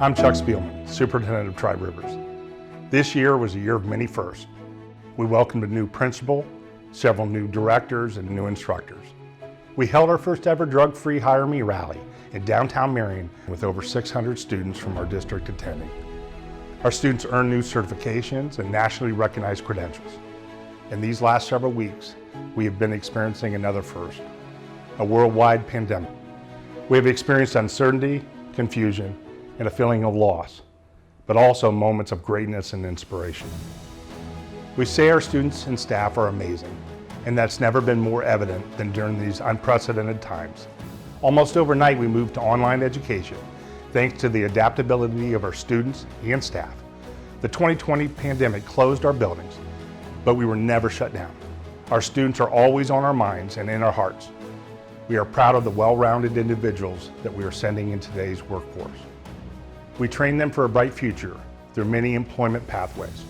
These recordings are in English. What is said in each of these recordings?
I'm Chuck Spielman, Superintendent of Tri-Rivers. This year was a year of many firsts. We welcomed a new principal, several new directors, and new instructors. We held our first ever drug-free Hire Me rally in downtown Marion with over 600 students from our district attending. Our students earned new certifications and nationally recognized credentials. In these last several weeks, we have been experiencing another first, a worldwide pandemic. We have experienced uncertainty, confusion, and a feeling of loss, but also moments of greatness and inspiration. We say our students and staff are amazing, and that's never been more evident than during these unprecedented times. Almost overnight, we moved to online education, thanks to the adaptability of our students and staff. The 2020 pandemic closed our buildings, but we were never shut down. Our students are always on our minds and in our hearts. We are proud of the well-rounded individuals that we are sending in today's workforce. We train them for a bright future through many employment pathways.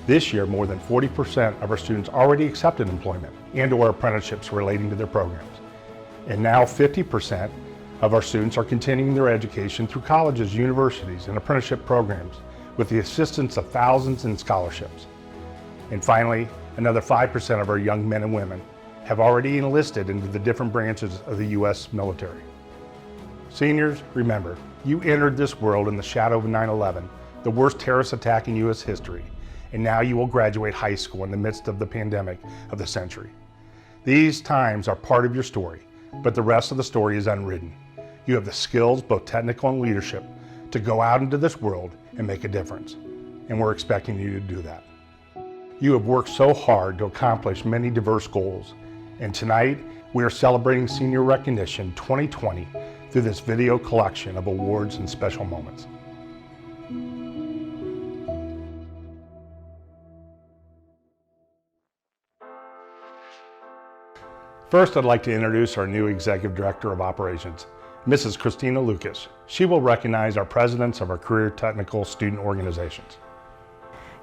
This year, more than 40% of our students already accepted employment and/or apprenticeships relating to their programs. And now 50% of our students are continuing their education through colleges, universities, and apprenticeship programs with the assistance of thousands in scholarships. And finally, another 5% of our young men and women have already enlisted into the different branches of the U.S. military. Seniors, remember, you entered this world in the shadow of 9/11, the worst terrorist attack in U.S. history, and now you will graduate high school in the midst of the pandemic of the century. These times are part of your story, but the rest of the story is unwritten. You have the skills, both technical and leadership, to go out into this world and make a difference, and we're expecting you to do that. You have worked so hard to accomplish many diverse goals, and tonight we are celebrating Senior Recognition 2020 through this video collection of awards and special moments. First, I'd like to introduce our new Executive Director of Operations, Mrs. Christina Lucas. She will recognize our presidents of our career technical student organizations.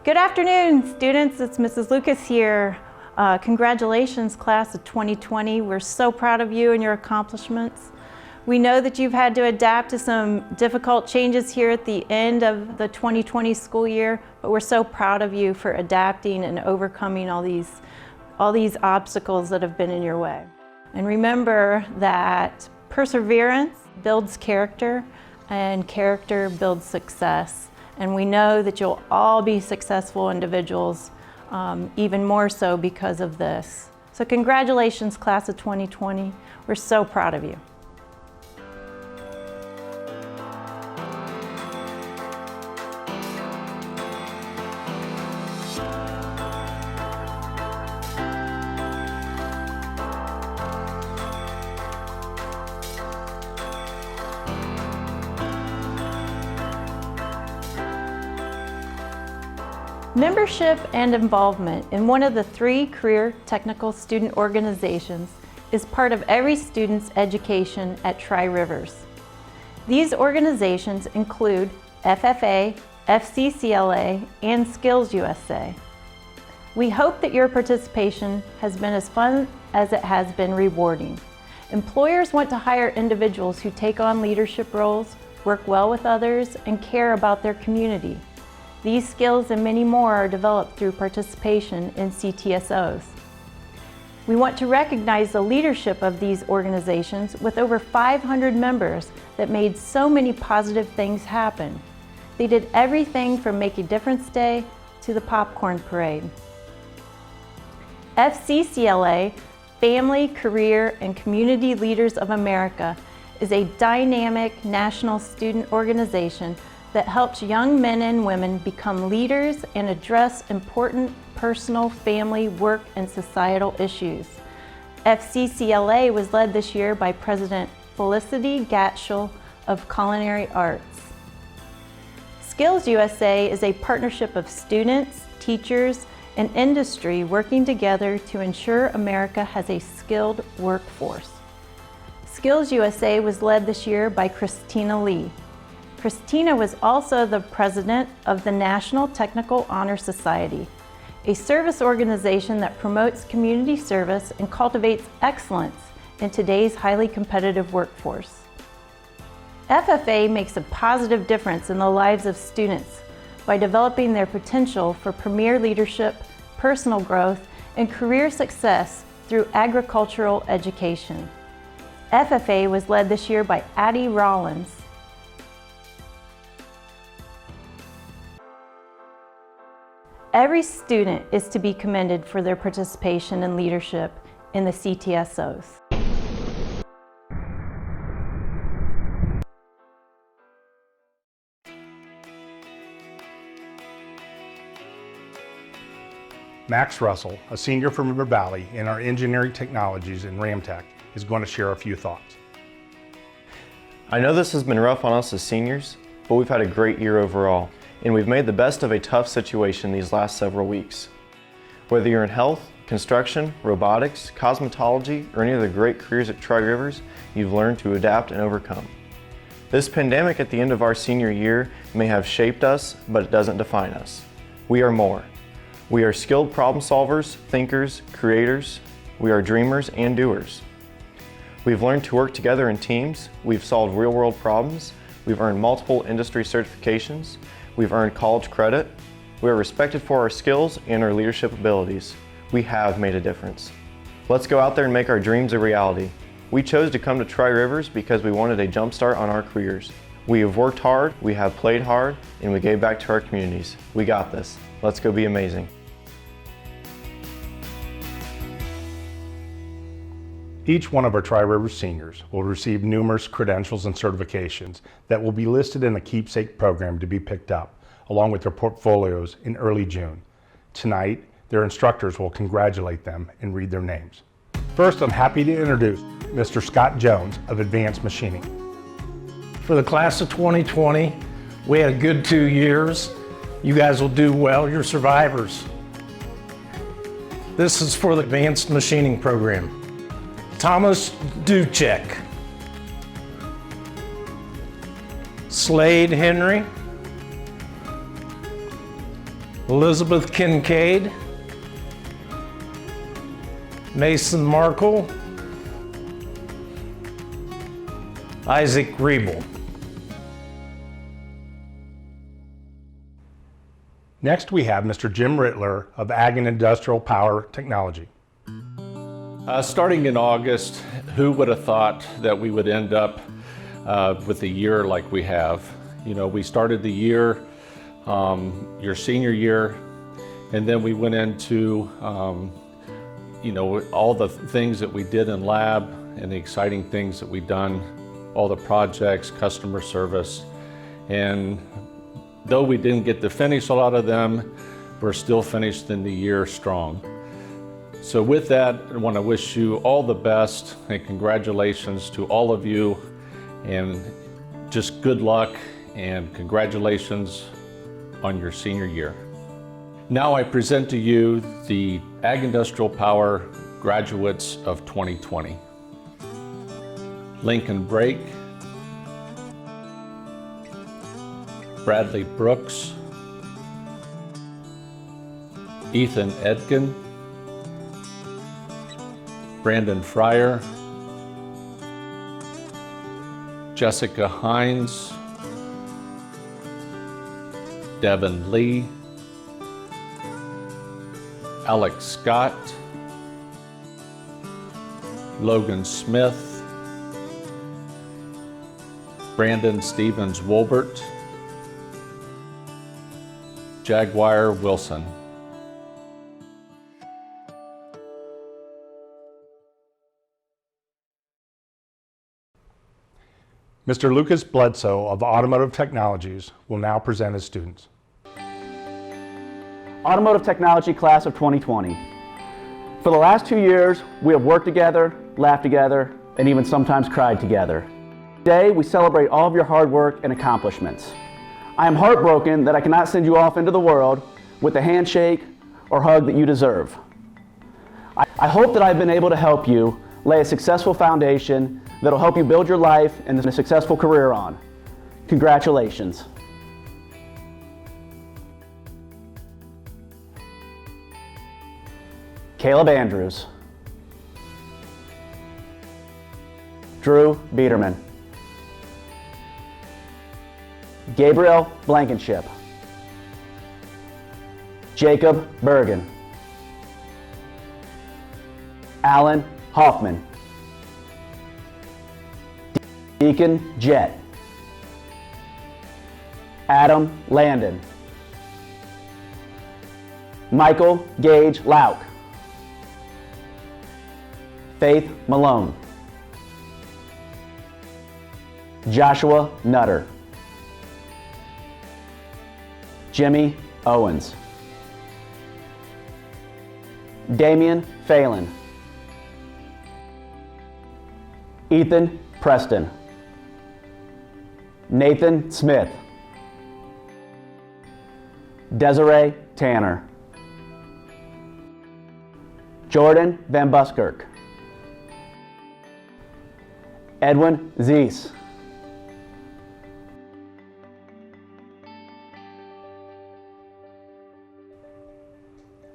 Good afternoon, students. It's Mrs. Lucas here. Congratulations, class of 2020. We're so proud of you and your accomplishments. We know that you've had to adapt to some difficult changes here at the end of the 2020 school year, but we're so proud of you for adapting and overcoming all these obstacles that have been in your way. And remember that perseverance builds character, and character builds success. And we know that you'll all be successful individuals, even more so because of this. So congratulations, class of 2020. We're so proud of you. Membership and involvement in one of the 3 career technical student organizations is part of every student's education at Tri-Rivers. These organizations include FFA, FCCLA, and Skills USA. We hope that your participation has been as fun as it has been rewarding. Employers want to hire individuals who take on leadership roles, work well with others, and care about their community. These skills and many more are developed through participation in CTSOs. We want to recognize the leadership of these organizations with over 500 members that made so many positive things happen. They did everything from Make a Difference Day to the popcorn parade. FCCLA, Family, Career, and Community Leaders of America, is a dynamic national student organization that helps young men and women become leaders and address important personal, family, work, and societal issues. FCCLA was led this year by President Felicity Gatschel of Culinary Arts. Skills USA is a partnership of students, teachers, and industry working together to ensure America has a skilled workforce. Skills USA was led this year by Christina Lee. Christina was also the president of the National Technical Honor Society, a service organization that promotes community service and cultivates excellence in today's highly competitive workforce. FFA makes a positive difference in the lives of students by developing their potential for premier leadership, personal growth, and career success through agricultural education. FFA was led this year by Addie Rollins. Every student is to be commended for their participation and leadership in the CTSOs. Max Russell, a senior from River Valley in our engineering technologies in Ramtech, is going to share a few thoughts. I know this has been rough on us as seniors, but we've had a great year overall, and we've made the best of a tough situation these last several weeks. Whether you're in health, construction, robotics, cosmetology, or any of the great careers at Tri-Rivers, you've learned to adapt and overcome. This pandemic at the end of our senior year may have shaped us, but it doesn't define us. We are more. We are skilled problem solvers, thinkers, creators. We are dreamers and doers. We've learned to work together in teams. We've solved real-world problems. We've earned multiple industry certifications. We've earned college credit. We are respected for our skills and our leadership abilities. We have made a difference. Let's go out there and make our dreams a reality. We chose to come to Tri-Rivers because we wanted a jump start on our careers. We have worked hard, we have played hard, and we gave back to our communities. We got this. Let's go be amazing. Each one of our Tri-Rivers seniors will receive numerous credentials and certifications that will be listed in a keepsake program to be picked up, along with their portfolios in early June. Tonight, their instructors will congratulate them and read their names. First, I'm happy to introduce Mr. Scott Jones of Advanced Machining. For the class of 2020, we had a good 2 years. You guys will do well, you're survivors. This is for the Advanced Machining program. Thomas Duchek, Slade Henry, Elizabeth Kincaid, Mason Markle, Isaac Riebel. Next, we have Mr. Jim Rittler of Ag and Industrial Power Technology. Starting in August, who would have thought that we would end up with a year like we have? You know, we started the year, your senior year, and then we went into, you know, all the things that we did in lab and the exciting things that we've done, all the projects, customer service. And though we didn't get to finish a lot of them, we're still finished in the year strong. So with that, I want to wish you all the best and congratulations to all of you, and just good luck and congratulations on your senior year. Now I present to you the Ag Industrial Power graduates of 2020. Lincoln Brake, Bradley Brooks, Ethan Edkin, Brandon Fryer, Jessica Hines, Devin Lee, Alex Scott, Logan Smith, Brandon Stevens Wolbert, Jaguar Wilson. Mr. Lucas Bledsoe of Automotive Technologies will now present his students. Automotive Technology Class of 2020. For the last 2 years, we have worked together, laughed together, and even sometimes cried together. Today, we celebrate all of your hard work and accomplishments. I am heartbroken that I cannot send you off into the world with the handshake or hug that you deserve. I hope that I've been able to help you lay a successful foundation that'll help you build your life and a successful career on. Congratulations. Caleb Andrews. Drew Biederman. Gabriel Blankenship, Jacob Bergen, Alan Hoffman, Deacon Jett, Adam Landon, Michael Gage Lauk, Faith Malone, Joshua Nutter, Jimmy Owens, Damian Phelan, Ethan Preston, Nathan Smith, Desiree Tanner, Jordan Van Buskirk, Edwin Zeese,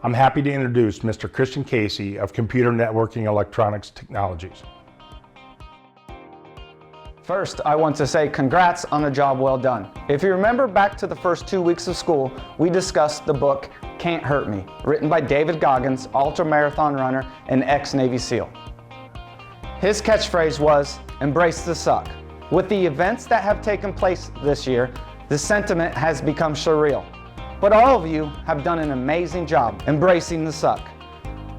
I'm happy to introduce Mr. Christian Casey of Computer Networking Electronics Technologies. First, I want to say congrats on a job well done. If you remember back to the first 2 weeks of school, we discussed the book Can't Hurt Me, written by David Goggins, ultra-marathon runner and ex-Navy SEAL. His catchphrase was, "Embrace the suck." With the events that have taken place this year, the sentiment has become surreal. But all of you have done an amazing job embracing the suck.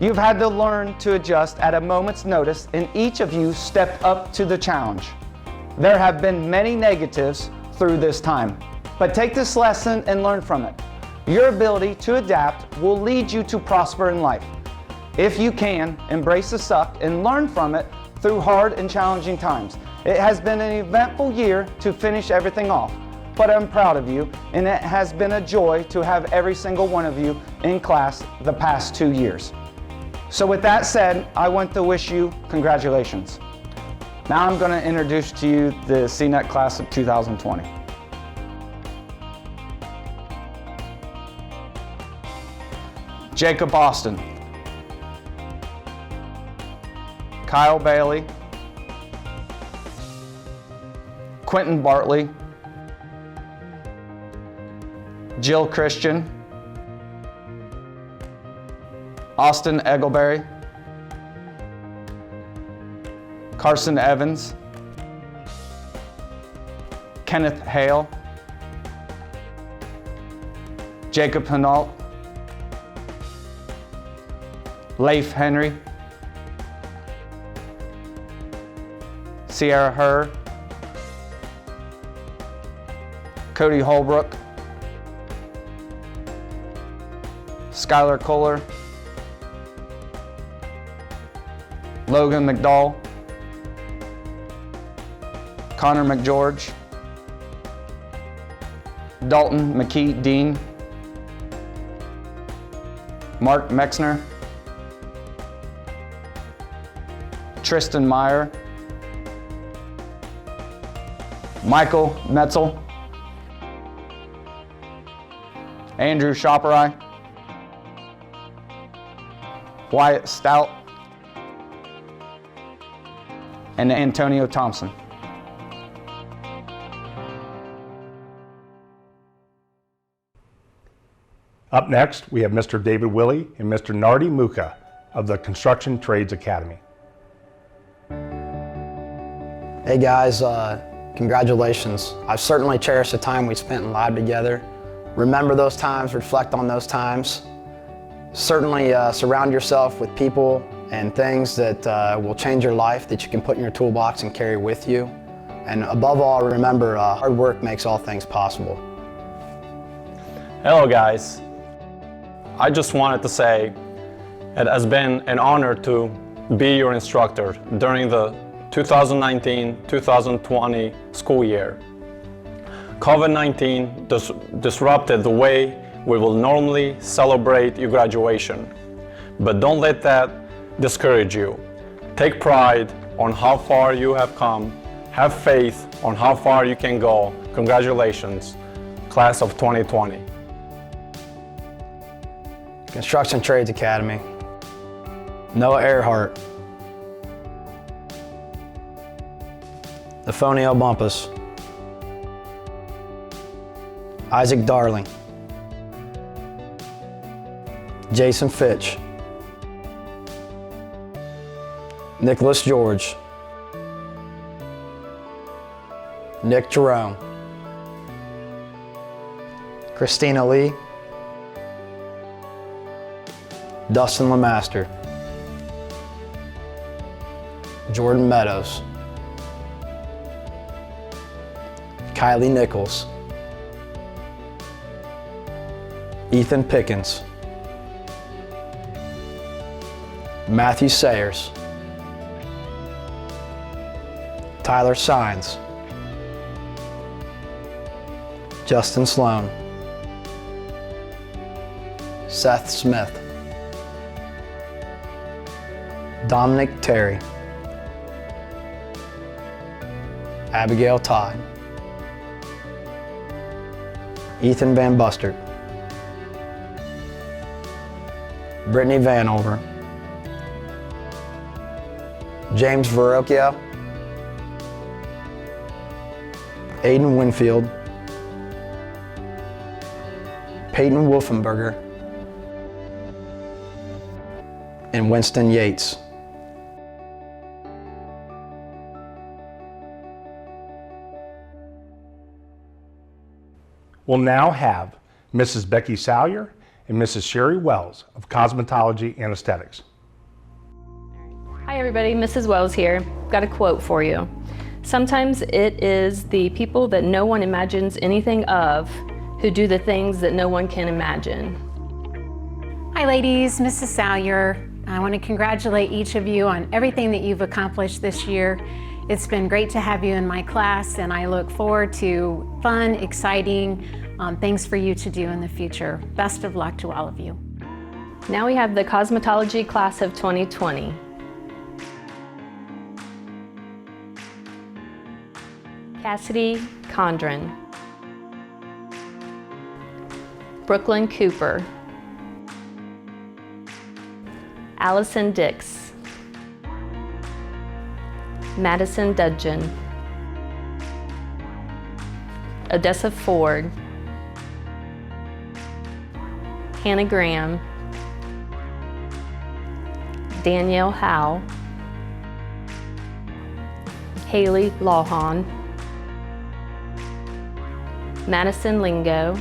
You've had to learn to adjust at a moment's notice, and each of you stepped up to the challenge. There have been many negatives through this time, but take this lesson and learn from it. Your ability to adapt will lead you to prosper in life. If you can, embrace the suck and learn from it through hard and challenging times. It has been an eventful year to finish everything off, but I'm proud of you, and it has been a joy to have every single one of you in class the past 2 years. So with that said, I want to wish you congratulations. Now I'm going to introduce to you the CNET class of 2020. Jacob Austin, Kyle Bailey, Quentin Bartley, Jill Christian, Austin Eggleberry, Carson Evans, Kenneth Hale, Jacob Hinault, Leif Henry, Sierra Herr, Cody Holbrook, Skylar Kohler, Logan McDowell, Connor McGeorge, Dalton McKee Dean, Mark Mexner, Tristan Meyer, Michael Metzel, Andrew Shopperai, Wyatt Stout, and Antonio Thompson. Up next, we have Mr. David Willey and Mr. Nardi Muka of the Construction Trades Academy. Hey guys, congratulations. I've certainly cherished the time we spent in lab together. Remember those times, reflect on those times. Certainly surround yourself with people and things that will change your life, that you can put in your toolbox and carry with you. And above all, remember, hard work makes all things possible. Hello guys. I just wanted to say it has been an honor to be your instructor during the 2019-2020 school year. COVID-19 disrupted the way we will normally celebrate your graduation, but don't let that discourage you. Take pride on how far you have come. Have faith on how far you can go. Congratulations, class of 2020. Construction Trades Academy. Noah Earhart. Nathaniel Bumpus. Isaac Darling, Jason Fitch, Nicholas George, Nick Jerome, Christina Lee, Dustin Lemaster, Jordan Meadows, Kylie Nichols, Ethan Pickens, Matthew Sayers, Tyler Sines, Justin Sloan, Seth Smith, Dominic Terry, Abigail Todd, Ethan Van Bustert, Brittany Vanover, James Verrocchio, Aiden Winfield, Peyton Wolfenberger, and Winston Yates. We'll now have Mrs. Becky Salyer and Mrs. Sherry Wells of Cosmetology and Aesthetics. Hi everybody, Mrs. Wells here. Got a quote for you. Sometimes it is the people that no one imagines anything of who do the things that no one can imagine. Hi ladies, Mrs. Salyer. I want to congratulate each of you on everything that you've accomplished this year. It's been great to have you in my class, and I look forward to fun, exciting things for you to do in the future. Best of luck to all of you. Now we have the Cosmetology Class of 2020. Cassidy Condren, Brooklyn Cooper, Allison Dix, Madison Dudgeon, Odessa Ford, Hannah Graham, Danielle Howe, Haley Lawhon, Madison Lingo,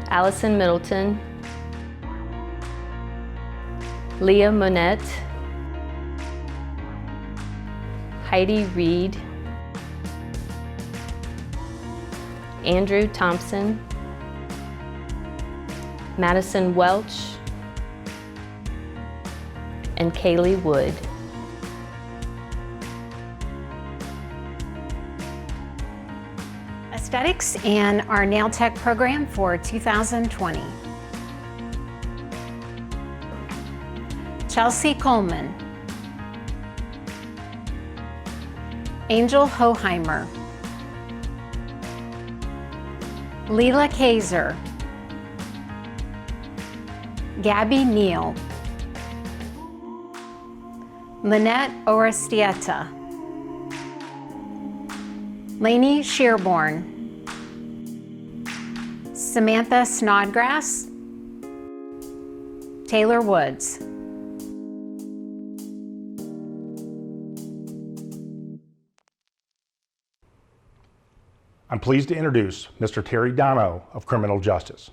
Allison Middleton, Leah Monette, Heidi Reed, Andrew Thompson, Madison Welch, and Kaylee Wood. Aesthetics and our nail tech program for 2020. Chelsea Coleman, Angel Hoheimer, Leela Kaiser, Gabby Neal, Lynette Orestieta, Lainey Shearborn, Samantha Snodgrass, Taylor Woods. I'm pleased to introduce Mr. Terry Dono of Criminal Justice.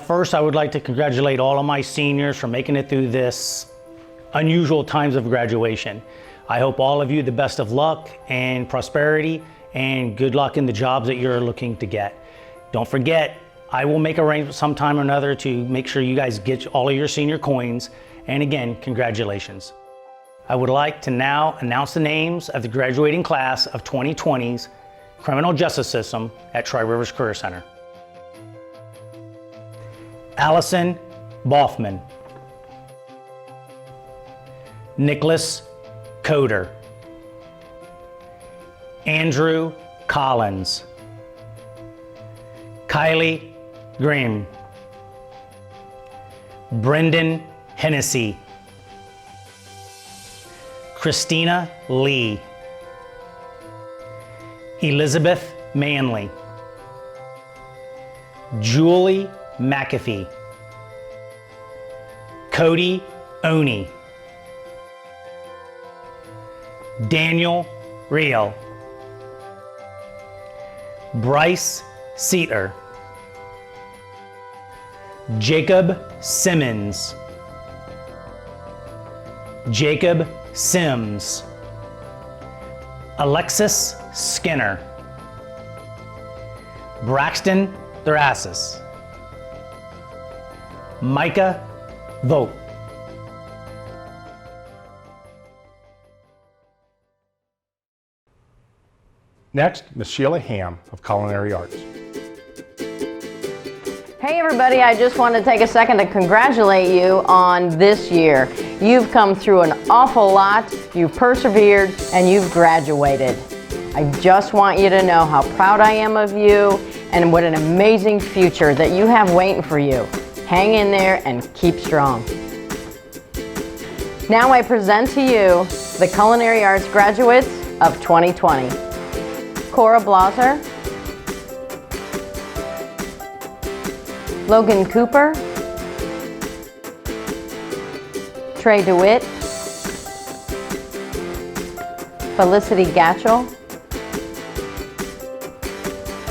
First, I would like to congratulate all of my seniors for making it through this unusual times of graduation. I hope all of you the best of luck and prosperity, and good luck in the jobs that you're looking to get. Don't forget, I will make arrangements sometime or another to make sure you guys get all of your senior coins. And again, congratulations. I would like to now announce the names of the graduating class of 2020's Criminal Justice System at Tri-Rivers Career Center. Allison Boffman, Nicholas Coder, Andrew Collins, Kylie Grimm, Brendan Hennessy, Christina Lee, Elizabeth Manley, Julie McAfee, Cody Oney, Daniel Rio, Bryce Seater, Jacob Simmons, Jacob Sims, Alexis Skinner, Braxton Thrasis, Micah Vogt. Next, Ms. Sheila Ham of Culinary Arts. Hey everybody, I just want to take a second to congratulate you on this year. You've come through an awful lot, you've persevered, and you've graduated. I just want you to know how proud I am of you and what an amazing future that you have waiting for you. Hang in there and keep strong. Now I present to you the Culinary Arts graduates of 2020. Cora Blauser, Logan Cooper, Trey DeWitt, Felicity Gatchell,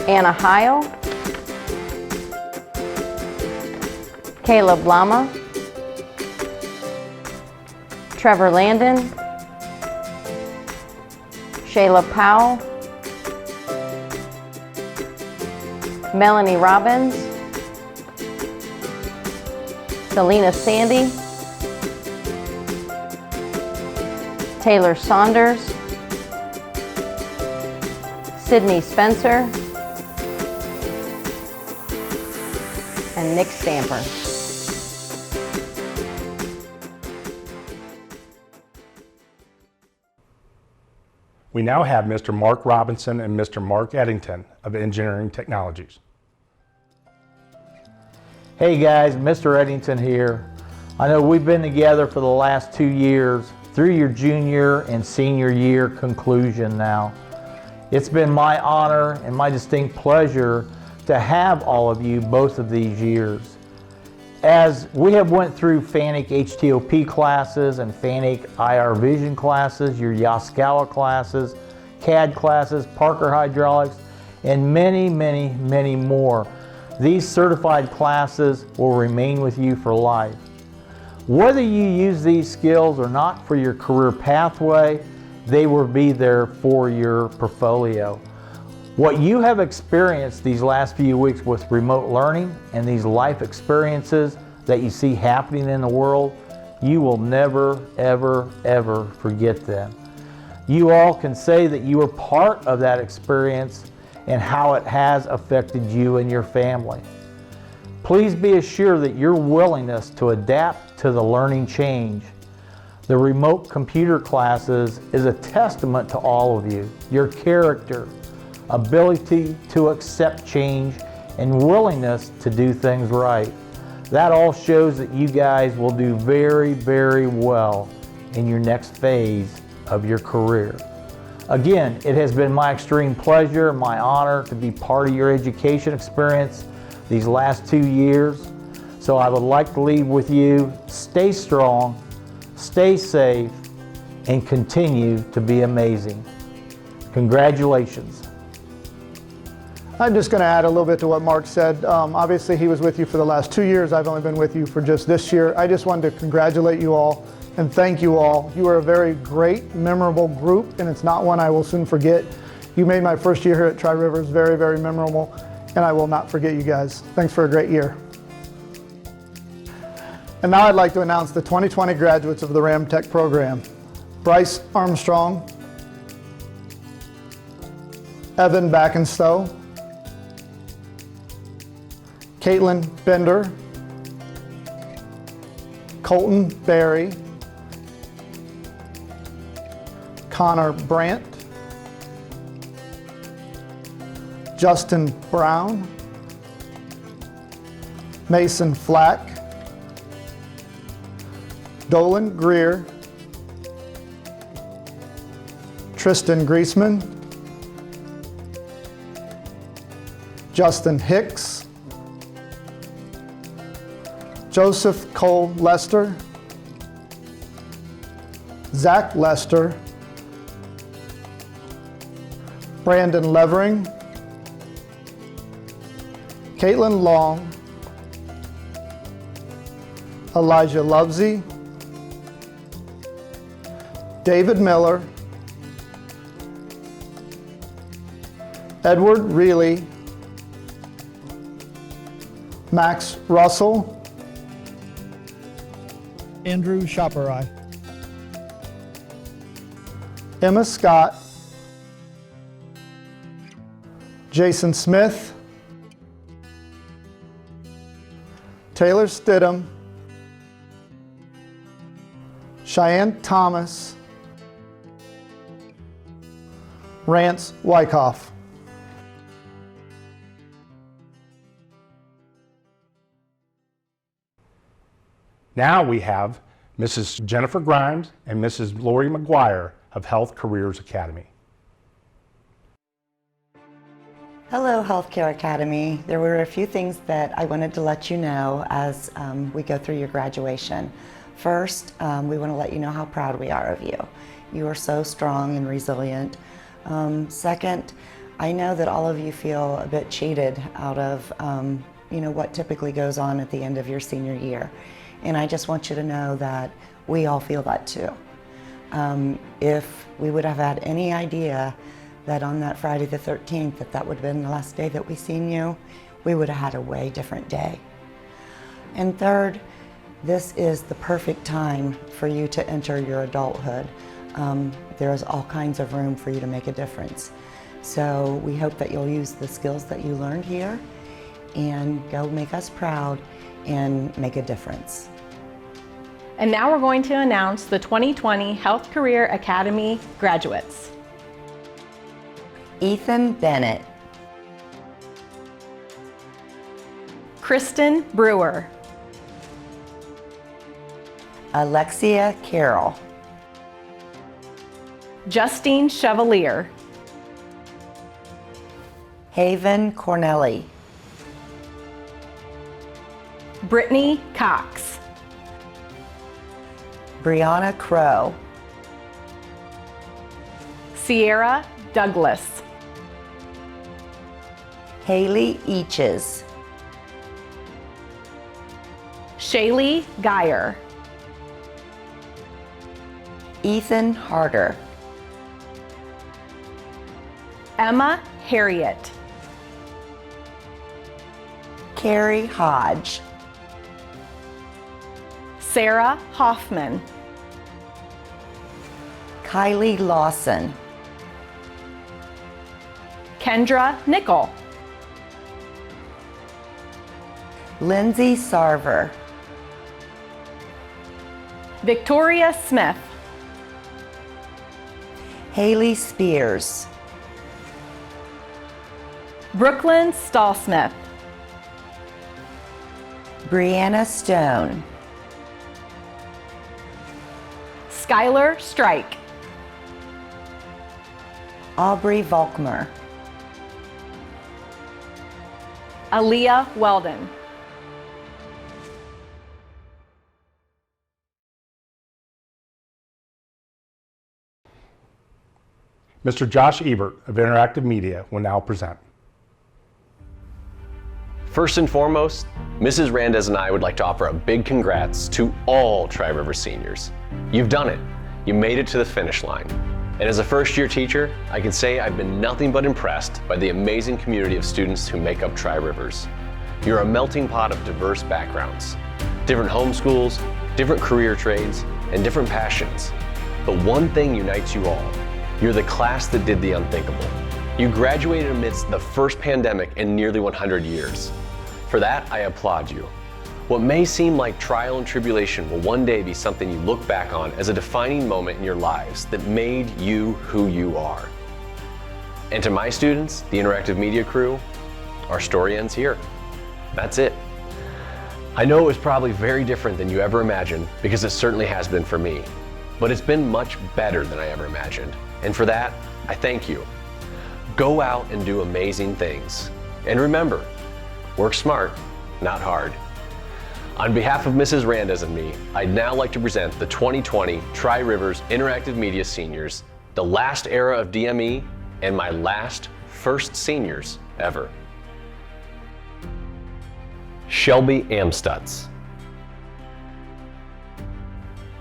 Anna Heil, Caleb Lama, Trevor Landon, Shayla Powell, Melanie Robbins, Selena Sandy, Taylor Saunders, Sydney Spencer, and Nick Stamper. We now have Mr. Mark Robinson and Mr. Mark Eddington of Engineering Technologies. Hey guys, Mr. Eddington here. I know we've been together for the last 2 years, through your junior and senior year conclusion now. It's been my honor and my distinct pleasure to have all of you both of these years. As we have went through FANUC HTOP classes and FANUC IR Vision classes, your Yaskawa classes, CAD classes, Parker Hydraulics, and many, many, many more, these certified classes will remain with you for life. Whether you use these skills or not for your career pathway, they will be there for your portfolio. What you have experienced these last few weeks with remote learning and these life experiences that you see happening in the world, you will never, ever, ever forget them. You all can say that you were part of that experience and how it has affected you and your family. Please be assured that your willingness to adapt to the learning change. The remote computer classes is a testament to all of you, your character, ability to accept change, and willingness to do things right. That all shows that you guys will do very, very well in your next phase of your career. Again, it has been my extreme pleasure, my honor to be part of your education experience these last 2 years. So I would like to leave with you, stay strong, stay safe, and continue to be amazing. Congratulations. I'm just going to add a little bit to what Mark said. Obviously, he was with you for the last 2 years. I've only been with you for just this year. I just wanted to congratulate you all and thank you all. You are a very great, memorable group, and it's not one I will soon forget. You made my first year here at Tri-Rivers very, very memorable, and I will not forget you guys. Thanks for a great year. And now I'd like to announce the 2020 graduates of the Ramtech program. Bryce Armstrong, Evan Backenstow, Caitlin Bender, Colton Berry, Connor Brandt, Justin Brown, Mason Flack, Dolan Greer, Tristan Griesman, Justin Hicks, Joseph Cole Lester, Zach Lester, Brandon Levering, Caitlin Long, Elijah Lovesey, David Miller, Edward Reilly, Max Russell, Andrew Chaparai, Emma Scott, Jason Smith, Taylor Stidham, Cheyenne Thomas, Rance Wyckoff. Now we have Mrs. Jennifer Grimes and Mrs. Lori McGuire of Health Careers Academy. Hello, Healthcare Academy. There were a few things that I wanted to let you know as we go through your graduation. First, we want to let you know how proud we are of you. You are so strong and resilient. Second, I know that all of you feel a bit cheated out of what typically goes on at the end of your senior year. And I just want you to know that we all feel that too. If we would have had any idea that on that Friday the 13th that would have been the last day that we seen you, we would have had a way different day. And third, this is the perfect time for you to enter your adulthood. There is all kinds of room for you to make a difference. So we hope that you'll use the skills that you learned here and go make us proud and make a difference. And now we're going to announce the 2020 Health Career Academy graduates. Ethan Bennett, Kristen Brewer, Alexia Carroll, Justine Chevalier, Haven Cornelli, Brittany Cox, Brianna Crow, Sierra Douglas, Haley Eaches, Shaylee Geyer, Ethan Harder, Emma Harriet, Carrie Hodge, Sarah Hoffman, Kylie Lawson, Kendra Nickel, Lindsay Sarver, Victoria Smith, Haley Spears, Brooklyn Stallsmith, Brianna Stone, Skylar Strike, Aubrey Volkmer, Aaliyah Weldon, Mr. Josh Ebert of Interactive Media will now present. First and foremost, Mrs. Randez and I would like to offer a big congrats to all Tri-River seniors. You've done it. You made it to the finish line. And as a first-year teacher, I can say I've been nothing but impressed by the amazing community of students who make up Tri-Rivers. You're a melting pot of diverse backgrounds, different homeschools, different career trades, and different passions. But one thing unites you all. You're the class that did the unthinkable. You graduated amidst the first pandemic in nearly 100 years. For that, I applaud you. What may seem like trial and tribulation will one day be something you look back on as a defining moment in your lives that made you who you are. And to my students, the Interactive Media crew, our story ends here. That's it. I know it was probably very different than you ever imagined, because it certainly has been for me. But it's been much better than I ever imagined. And for that, I thank you. Go out and do amazing things. And remember, work smart, not hard. On behalf of Mrs. Randez and me, I'd now like to present the 2020 Tri-Rivers Interactive Media Seniors, the last era of DME and my last first seniors ever. Shelby Amstutz,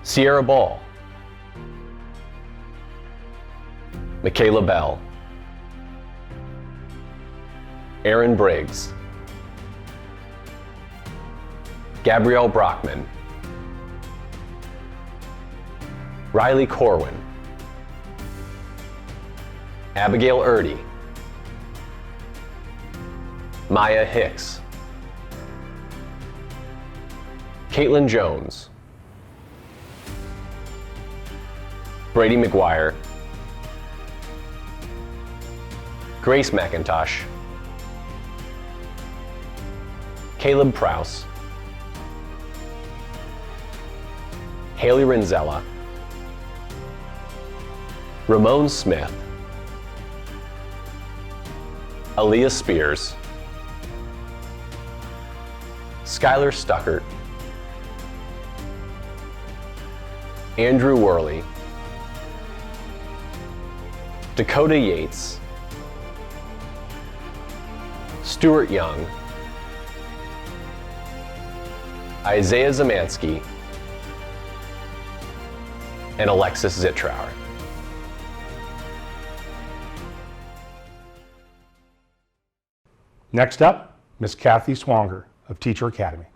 Sierra Ball, Michaela Bell, Aaron Briggs, Gabrielle Brockman, Riley Corwin, Abigail Erdy, Maya Hicks, Caitlin Jones, Brady McGuire, Grace McIntosh, Caleb Prowse, Haley Renzella, Ramon Smith, Aaliyah Spears, Skylar Stuckert, Andrew Worley, Dakota Yates, Stuart Young, Isaiah Zamansky, and Alexis Zittrauer. Next up, Miss Kathy Swanger of Teacher Academy.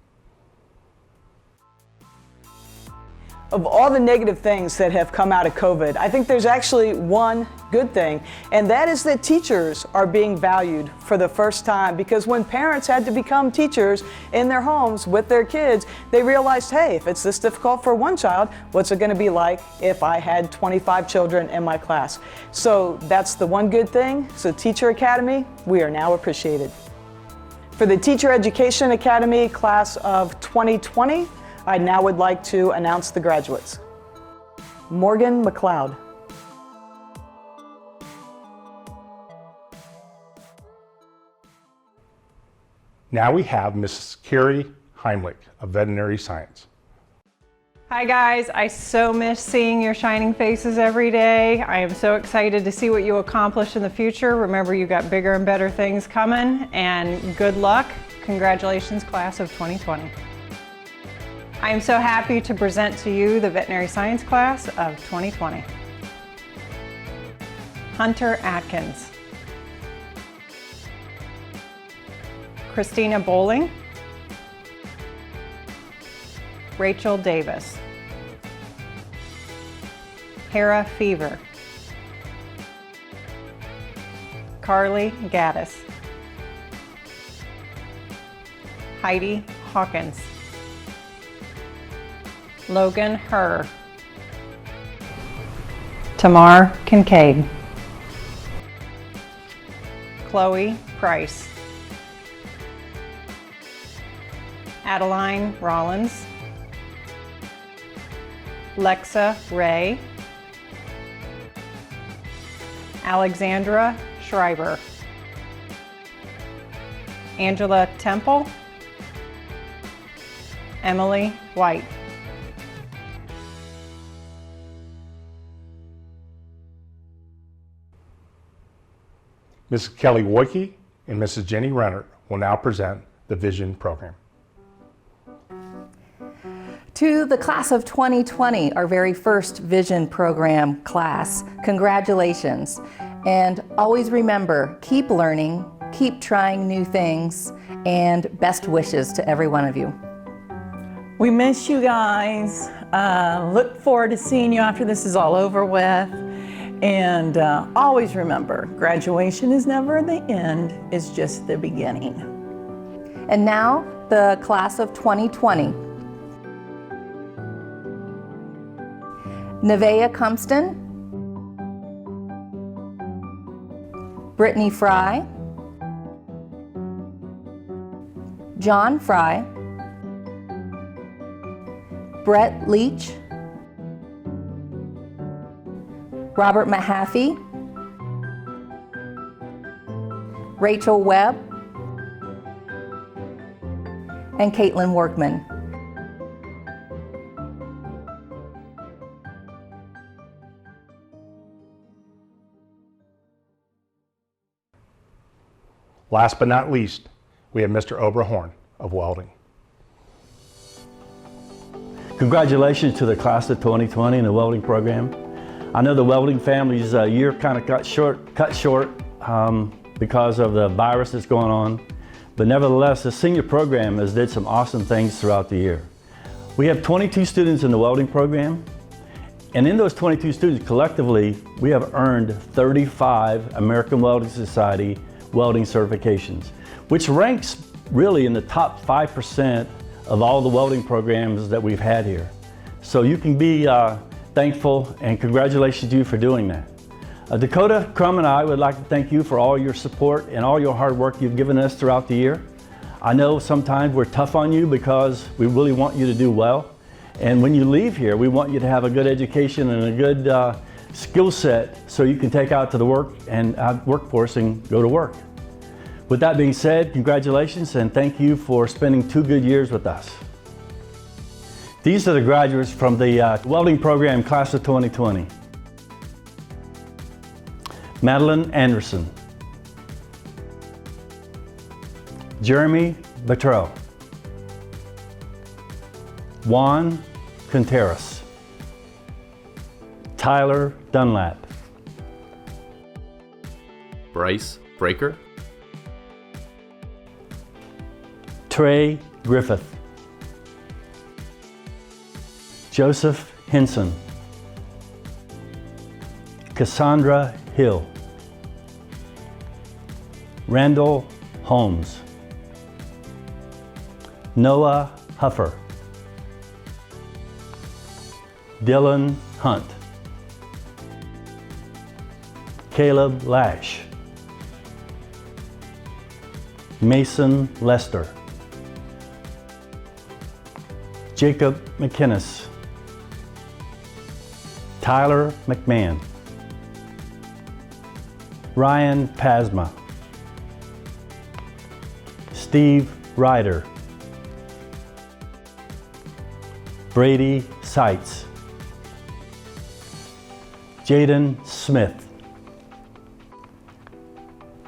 Of all the negative things that have come out of COVID, I think there's actually one good thing, and that is that teachers are being valued for the first time, because when parents had to become teachers in their homes with their kids, they realized, hey, if it's this difficult for one child, what's it going to be like if I had 25 children in my class? So that's the one good thing. So Teacher Academy, we are now appreciated. For the Teacher Education Academy class of 2020, I now would like to announce the graduates. Morgan McLeod. Now we have Mrs. Carrie Heimlich of Veterinary Science. Hi guys, I so miss seeing your shining faces every day. I am so excited to see what you accomplish in the future. Remember, you got bigger and better things coming, and good luck. Congratulations, class of 2020. I am so happy to present to you the Veterinary Science class of 2020. Hunter Atkins, Christina Bowling, Rachel Davis, Hera Fever, Carly Gaddis, Heidi Hawkins, Logan Herr, Tamar Kincaid, Chloe Price, Adeline Rollins, Lexa Ray, Alexandra Schreiber, Angela Temple, Emily White. Mrs. Kelly Woike and Mrs. Jenny Renner will now present the Vision program. To the class of 2020, our very first Vision program class, congratulations. And always remember, keep learning, keep trying new things, and best wishes to every one of you. We miss you guys. Look forward to seeing you after this is all over with. And always remember, graduation is never the end, it's just the beginning. And now, the class of 2020. Nevaeh Cumston, Brittany Fry, John Fry, Brett Leach, Robert Mahaffey, Rachel Webb, and Caitlin Workman. Last but not least, we have Mr. Oberhorn of welding. Congratulations to the class of 2020 in the welding program. I know the welding family's year kind of cut short because of the virus that's going on, but nevertheless, the senior program has did some awesome things throughout the year. We have 22 students in the welding program, and in those 22 students, collectively, we have earned 35 American Welding Society welding certifications, which ranks really in the top 5% of all the welding programs that we've had here. So you can be thankful, and congratulations to you for doing that. Dakota, Crum, and I would like to thank you for all your support and all your hard work you've given us throughout the year. I know sometimes we're tough on you because we really want you to do well. And when you leave here, we want you to have a good education and a good skill set so you can take out to the workforce and go to work. With that being said, congratulations and thank you for spending 2 good years with us. These are the graduates from the welding program class of 2020. Madeline Anderson, Jeremy Batrell, Juan Contreras, Tyler Dunlap, Bryce Breaker, Trey Griffith, Joseph Henson, Cassandra Hill, Randall Holmes, Noah Huffer, Dylan Hunt, Caleb Lash, Mason Lester, Jacob McInnes, Tyler McMahon, Ryan Pasma, Steve Ryder, Brady Seitz, Jaden Smith,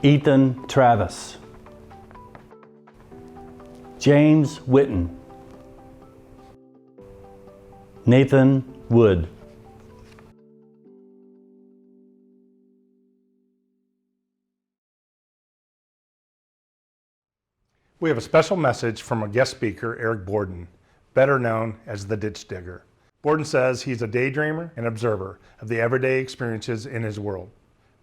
Ethan Travis, James Witten, Nathan Wood. We have a special message from a guest speaker, Eric Borden, better known as the Ditch Digger. Borden says he's a daydreamer and observer of the everyday experiences in his world.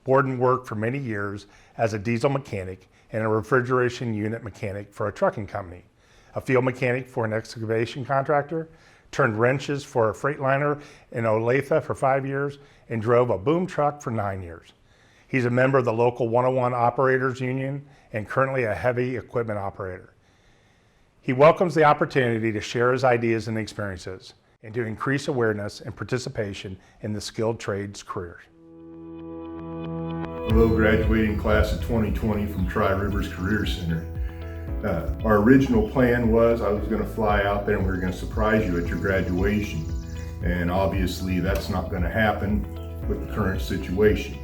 Borden worked for many years as a diesel mechanic and a refrigeration unit mechanic for a trucking company, a field mechanic for an excavation contractor, turned wrenches for a Freightliner in Olathe for 5 years, and drove a boom truck for 9 years. He's a member of the local 101 Operators Union and currently a heavy equipment operator. He welcomes the opportunity to share his ideas and experiences and to increase awareness and participation in the skilled trades career. Hello, graduating class of 2020 from Tri-Rivers Career Center. Our original plan was I was going to fly out there and we were going to surprise you at your graduation. And obviously that's not going to happen with the current situation.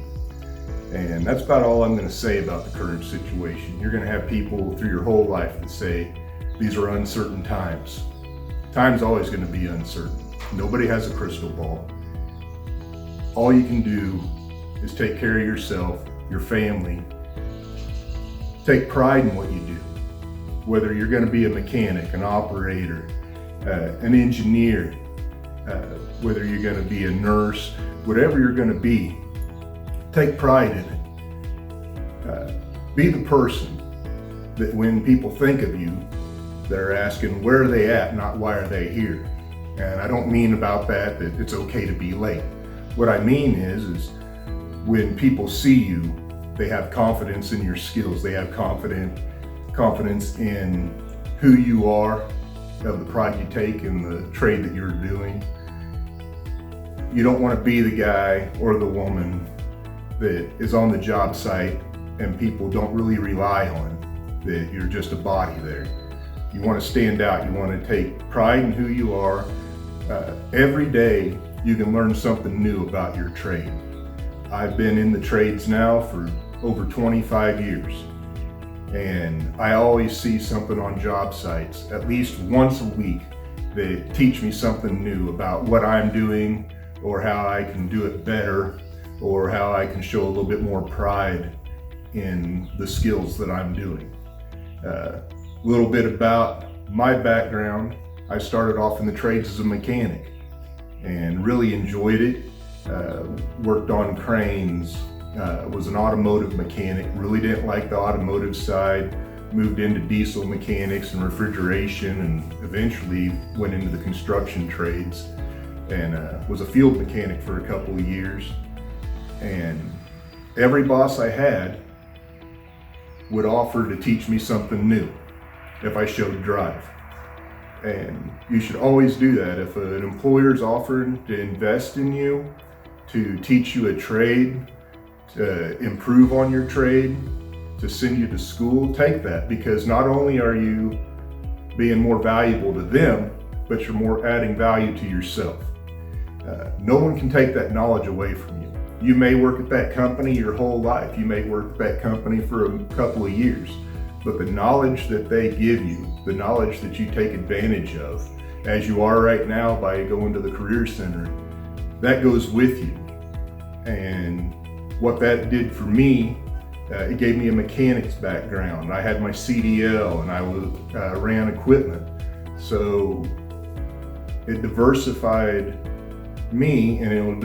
And that's about all I'm going to say about the current situation. You're going to have people through your whole life that say, these are uncertain times. Time's always going to be uncertain. Nobody has a crystal ball. All you can do is take care of yourself, your family. Take pride in what you do. Whether you're going to be a mechanic, an operator, an engineer, whether you're going to be a nurse, whatever you're going to be, take pride in it. Be the person that when people think of you, they're asking where are they at, not why are they here. And I don't mean about that it's okay to be late. What I mean is when people see you, they have confidence in your skills. They have confidence in who you are, of the pride you take in the trade that you're doing. You don't want to be the guy or the woman that is on the job site and people don't really rely on, that you're just a body there. You want to stand out. You want to take pride in who you are. Every day you can learn something new about your trade. I've been in the trades now for over 25 years, and I always see something on job sites at least once a week that teach me something new about what I'm doing, or how I can do it better, or how I can show a little bit more pride in the skills that I'm doing. A little bit about my background. I started off in the trades as a mechanic and really enjoyed it. Worked on cranes, was an automotive mechanic, really didn't like the automotive side, moved into diesel mechanics and refrigeration, and eventually went into the construction trades, and was a field mechanic for a couple of years. And every boss I had would offer to teach me something new if I showed drive. And you should always do that. If an employer's offering to invest in you, to teach you a trade, to improve on your trade, to send you to school, take that, because not only are you being more valuable to them, but you're more adding value to yourself. No one can take that knowledge away from you. You may work at that company your whole life. You may work at that company for a couple of years, but the knowledge that they give you, the knowledge that you take advantage of, as you are right now by going to the Career Center, that goes with you. And what that did for me, it gave me a mechanics background. I had my CDL and I ran equipment. So it diversified me, and it will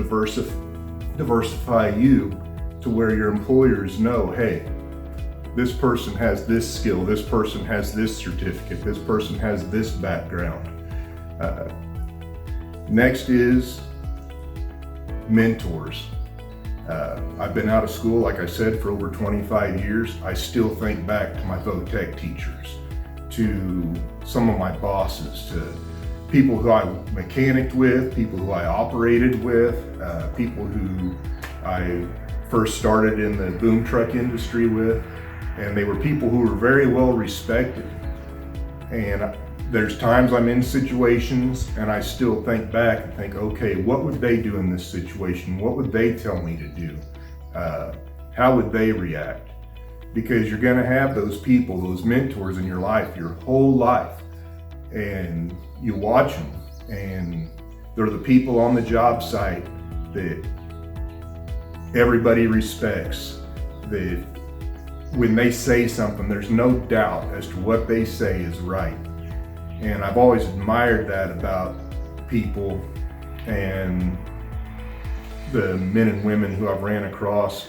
diversify you to where your employers know, hey, this person has this skill, this person has this certificate, this person has this background. Next is mentors. I've been out of school, like I said, for over 25 years. I still think back to my Votech teachers, to some of my bosses, to people who I mechanicked with, people who I operated with, people who I first started in the boom truck industry with, and they were people who were very well respected. And there's times I'm in situations and I still think back and think, okay, what would they do in this situation? What would they tell me to do? How would they react? Because you're gonna have those people, those mentors in your life, your whole life. And you watch them, and they're the people on the job site that everybody respects, that when they say something, there's no doubt as to what they say is right. And I've always admired that about people and the men and women who I've ran across.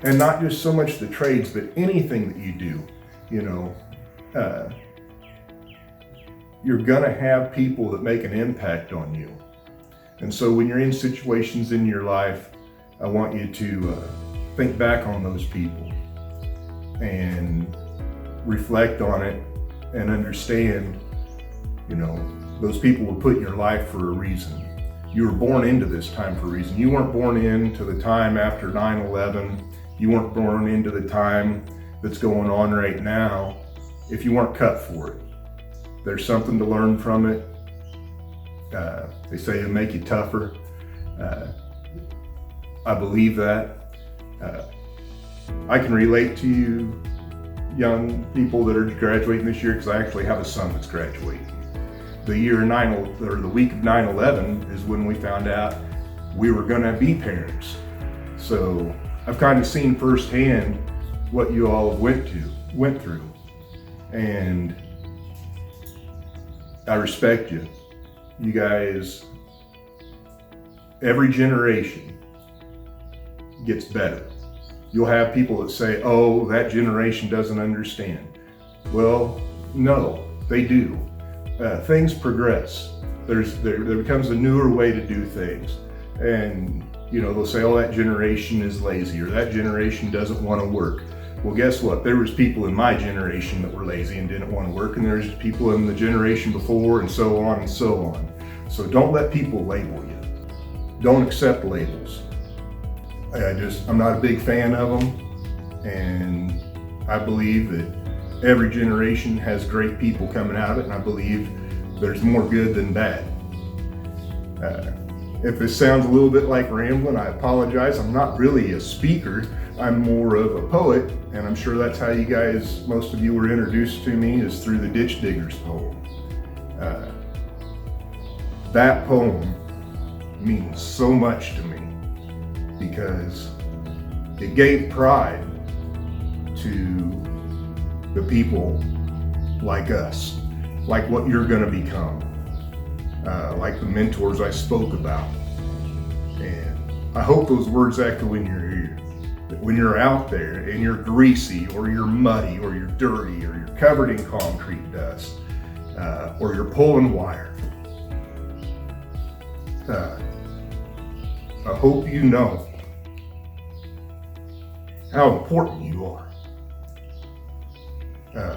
And not just so much the trades, but anything that you do, you know. You're gonna have people that make an impact on you. And so when you're in situations in your life, I want you to think back on those people and reflect on it and understand, you know, those people were put in your life for a reason. You were born into this time for a reason. You weren't born into the time after 9/11. You weren't born into the time that's going on right now if you weren't cut for it. There's something to learn from it. They say it'll make you tougher. I believe that. I can relate to you young people that are graduating this year, because I actually have a son that's graduating. The week of 9/11 is when we found out we were gonna be parents. So I've kind of seen firsthand what you all went through. And I respect you. You guys, every generation gets better. You'll have people that say, oh, that generation doesn't understand. Well, no, they do. Things progress. There becomes a newer way to do things. And you know, they'll say, oh, that generation is lazy, or that generation doesn't want to work. Well, guess what? There was people in my generation that were lazy and didn't want to work, and there's people in the generation before, and so on and so on. So don't let people label you. Don't accept labels. I'm not a big fan of them, and I believe that Every generation has great people coming out of it, and I believe there's more good than bad. If this sounds a little bit like rambling, I apologize. I'm not really a speaker. I'm more of a poet, and I'm sure that's how you guys, most of you were introduced to me, is through the Ditch Diggers poem. That poem means so much to me because it gave pride to the people like us, like what you're gonna become, like the mentors I spoke about. And I hope those words echo in your ear. That when you're out there and you're greasy or you're muddy or you're dirty or you're covered in concrete dust or you're pulling wire, I hope you know how important you are.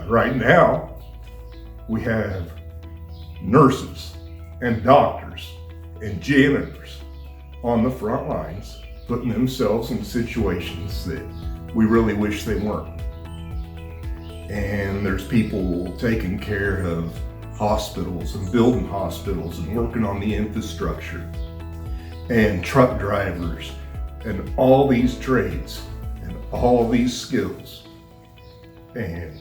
Right now, we have nurses and doctors and janitors on the front lines, putting themselves in situations that we really wish they weren't. And there's people taking care of hospitals and building hospitals and working on the infrastructure, and truck drivers, and all these trades and all these skills. And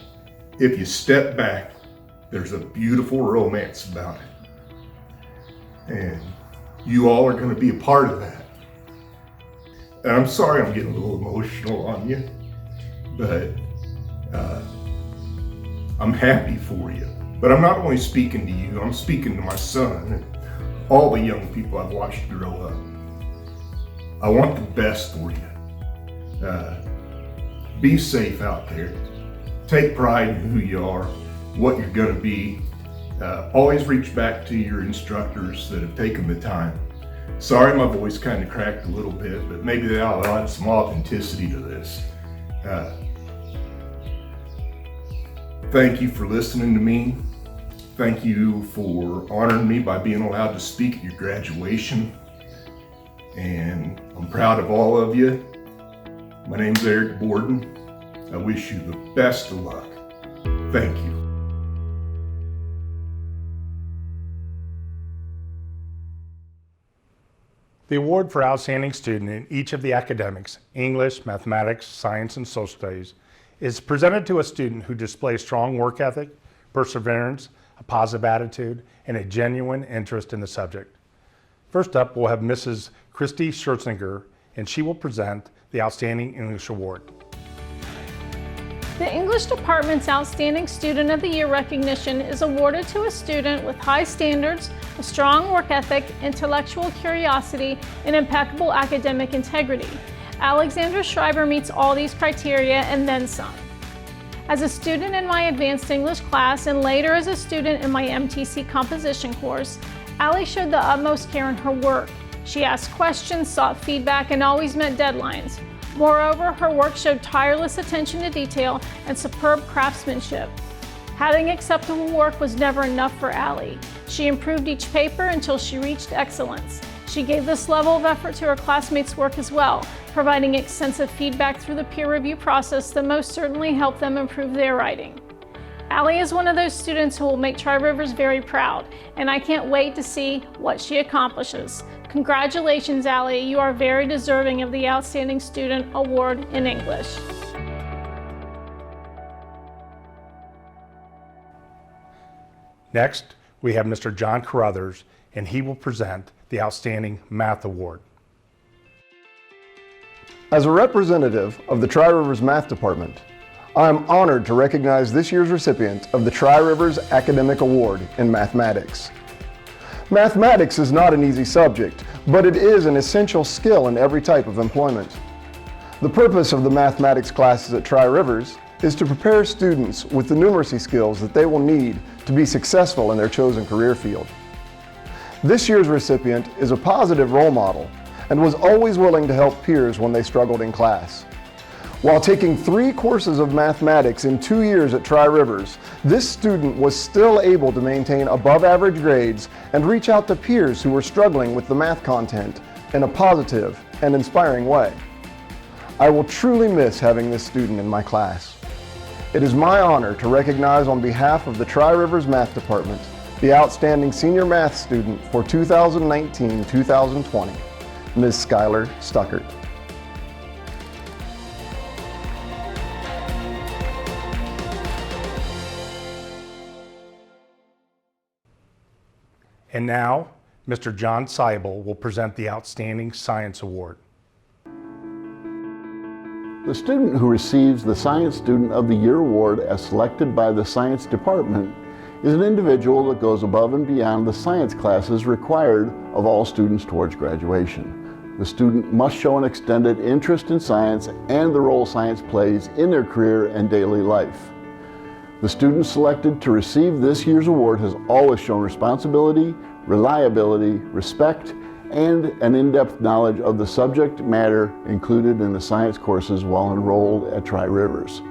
if you step back, there's a beautiful romance about it. And you all are going to be a part of that. And I'm sorry I'm getting a little emotional on you, but I'm happy for you. But I'm not only speaking to you, I'm speaking to my son and all the young people I've watched grow up. I want the best for you. Be safe out there. Take pride in who you are, what you're going to be. Always reach back to your instructors that have taken the time. Sorry my voice kind of cracked a little bit, but maybe that'll add some authenticity to this. Thank you for listening to me. Thank you for honoring me by being allowed to speak at your graduation. And I'm proud of all of you. My name's Eric Borden. I wish you the best of luck. Thank you. The award for Outstanding Student in each of the academics, English, Mathematics, Science, and Social Studies, is presented to a student who displays strong work ethic, perseverance, a positive attitude, and a genuine interest in the subject. First up, we'll have Mrs. Christy Scherzinger, and she will present the Outstanding English Award. The English Department's Outstanding Student of the Year recognition is awarded to a student with high standards, a strong work ethic, intellectual curiosity, and impeccable academic integrity. Alexandra Schreiber meets all these criteria and then some. As a student in my advanced English class and later as a student in my MTC composition course, Allie showed the utmost care in her work. She asked questions, sought feedback, and always met deadlines. Moreover, her work showed tireless attention to detail and superb craftsmanship. Having acceptable work was never enough for Allie. She improved each paper until she reached excellence. She gave this level of effort to her classmates' work as well, providing extensive feedback through the peer review process that most certainly helped them improve their writing. Allie is one of those students who will make Tri-Rivers very proud, and I can't wait to see what she accomplishes. Congratulations, Allie. You are very deserving of the Outstanding Student Award in English. Next, we have Mr. John Carruthers, and he will present the Outstanding Math Award. As a representative of the Tri-Rivers Math Department, I am honored to recognize this year's recipient of the Tri-Rivers Academic Award in Mathematics. Mathematics is not an easy subject, but it is an essential skill in every type of employment. The purpose of the mathematics classes at Tri-Rivers is to prepare students with the numeracy skills that they will need to be successful in their chosen career field. This year's recipient is a positive role model and was always willing to help peers when they struggled in class. While taking 3 courses of mathematics in 2 years at Tri-Rivers, this student was still able to maintain above average grades and reach out to peers who were struggling with the math content in a positive and inspiring way. I will truly miss having this student in my class. It is my honor to recognize on behalf of the Tri-Rivers Math Department the outstanding senior math student for 2019-2020, Ms. Skylar Stuckert. And now, Mr. John Seibel will present the Outstanding Science Award. The student who receives the Science Student of the Year award as selected by the Science Department is an individual that goes above and beyond the science classes required of all students towards graduation. The student must show an extended interest in science and the role science plays in their career and daily life. The student selected to receive this year's award has always shown responsibility, reliability, respect, and an in-depth knowledge of the subject matter included in the science courses while enrolled at Tri-Rivers.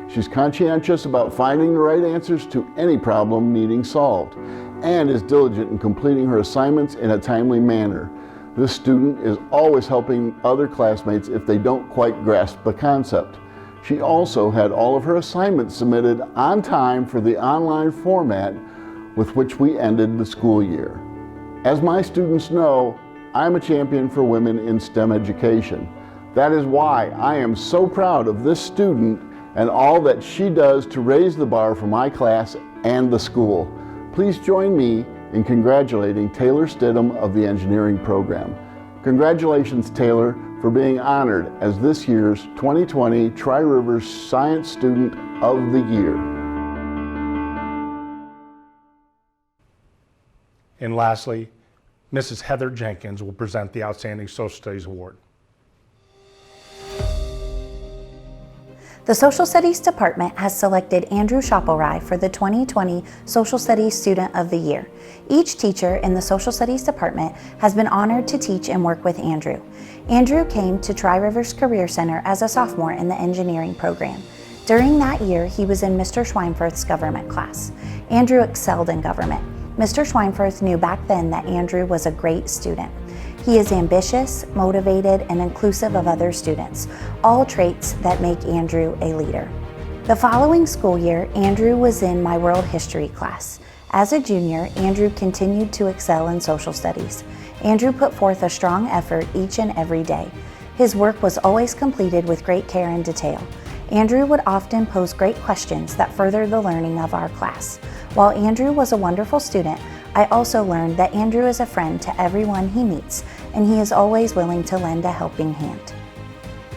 She's conscientious about finding the right answers to any problem needing solved, and is diligent in completing her assignments in a timely manner. This student is always helping other classmates if they don't quite grasp the concept. She also had all of her assignments submitted on time for the online format with which we ended the school year. As my students know, I'm a champion for women in STEM education. That is why I am so proud of this student and all that she does to raise the bar for my class and the school. Please join me in congratulating Taylor Stidham of the engineering program. Congratulations, Taylor, for being honored as this year's 2020 Tri-Rivers Science Student of the Year. And lastly, Mrs. Heather Jenkins will present the Outstanding Social Studies Award. The Social Studies Department has selected Andrew Shopelrye for the 2020 Social Studies Student of the Year. Each teacher in the Social Studies Department has been honored to teach and work with Andrew. Andrew came to Tri-Rivers Career Center as a sophomore in the engineering program. During that year, he was in Mr. Schweinfurth's government class. Andrew excelled in government. Mr. Schweinfurth knew back then that Andrew was a great student. He is ambitious, motivated, and inclusive of other students, all traits that make Andrew a leader. The following school year, Andrew was in my world history class. As a junior, Andrew continued to excel in social studies. Andrew put forth a strong effort each and every day. His work was always completed with great care and detail. Andrew would often pose great questions that furthered the learning of our class. While Andrew was a wonderful student, I also learned that Andrew is a friend to everyone he meets, and he is always willing to lend a helping hand.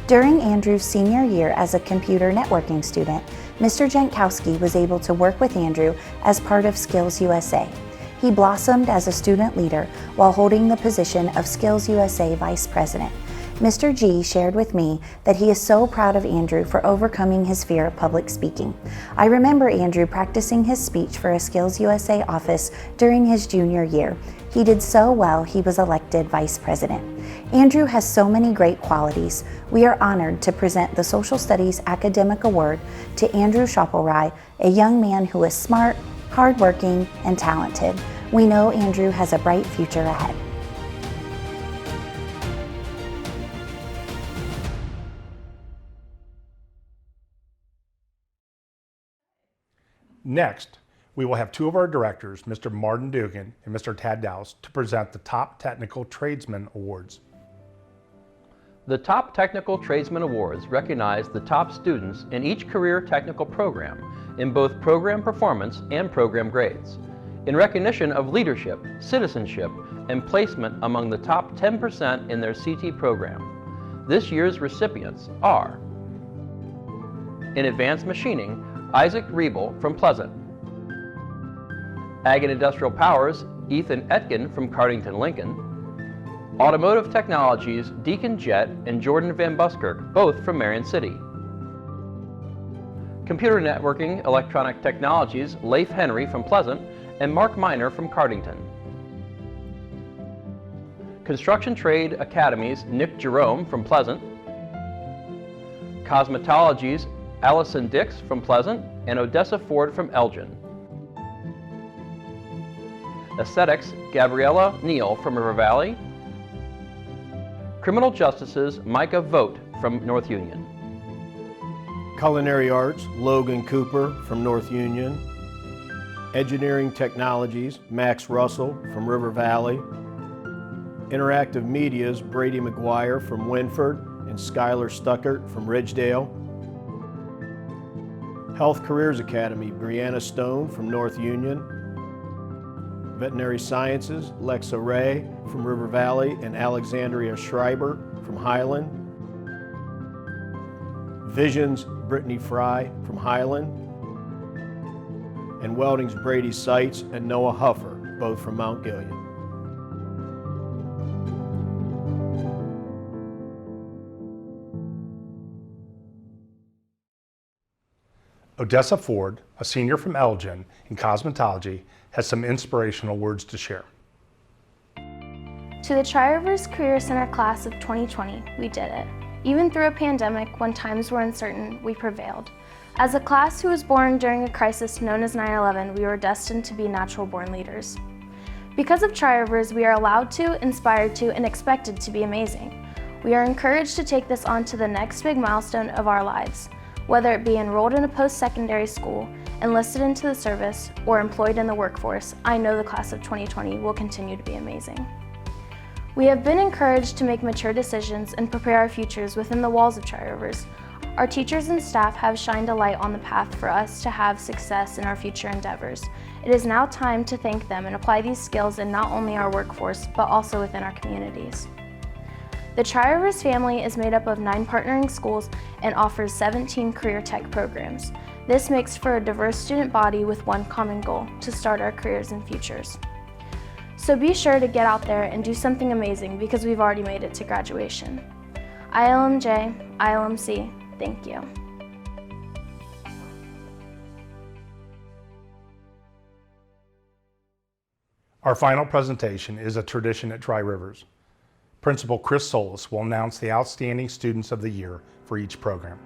During Andrew's senior year as a computer networking student, Mr. Jankowski was able to work with Andrew as part of Skills USA. He blossomed as a student leader while holding the position of Skills USA Vice President. Mr. G shared with me that he is so proud of Andrew for overcoming his fear of public speaking. I remember Andrew practicing his speech for a Skills USA office during his junior year. He did so well, he was elected Vice President. Andrew has so many great qualities. We are honored to present the Social Studies Academic Award to Andrew Shopelrye, a young man who is smart, hardworking, and talented. We know Andrew has a bright future ahead. Next, we will have two of our directors, Mr. Martin Dugan and Mr. Tad Dowse, to present the Top Technical Tradesman Awards. The Top Technical Tradesman Awards recognize the top students in each career technical program in both program performance and program grades, in recognition of leadership, citizenship, and placement among the top 10% in their CT program. This year's recipients are: in Advanced Machining, Isaac Riebel from Pleasant. Ag and Industrial Powers, Ethan Etkin from Cardington, Lincoln. Automotive Technologies, Deacon Jett and Jordan Van Buskirk, both from Marion City. Computer Networking, Electronic Technologies, Leif Henry from Pleasant and Mark Miner from Cardington. Construction Trade Academies, Nick Jerome from Pleasant. Cosmetologies, Allison Dix from Pleasant and Odessa Ford from Elgin. Aesthetics, Gabriella Neal from River Valley. Criminal Justices, Micah Vogt from North Union. Culinary Arts, Logan Cooper from North Union. Engineering Technologies, Max Russell from River Valley. Interactive Media's Brady McGuire from Winford and Skylar Stuckert from Ridgedale. Health Careers Academy, Brianna Stone from North Union. Veterinary Sciences, Lexa Ray from River Valley and Alexandria Schreiber from Highland. Visions, Brittany Fry from Highland. And Welding's Brady Seitz and Noah Huffer, both from Mount Gilead. Odessa Ford, a senior from Elgin in cosmetology, has some inspirational words to share. To the Tri-Rivers Career Center class of 2020, we did it. Even through a pandemic, when times were uncertain, we prevailed. As a class who was born during a crisis known as 9/11, we were destined to be natural-born leaders. Because of Tri-Rivers, we are allowed to, inspired to, and expected to be amazing. We are encouraged to take this on to the next big milestone of our lives. Whether it be enrolled in a post-secondary school, enlisted into the service, or employed in the workforce, I know the class of 2020 will continue to be amazing. We have been encouraged to make mature decisions and prepare our futures within the walls of Tri-Rivers. Our teachers and staff have shined a light on the path for us to have success in our future endeavors. It is now time to thank them and apply these skills in not only our workforce, but also within our communities. The Tri-Rivers family is made up of 9 partnering schools and offers 17 career tech programs. This makes for a diverse student body with one common goal, to start our careers and futures. So be sure to get out there and do something amazing because we've already made it to graduation. ILMJ, ILMC, thank you. Our final presentation is a tradition at Tri-Rivers. Principal Chris Solis will announce the outstanding students of the year for each program.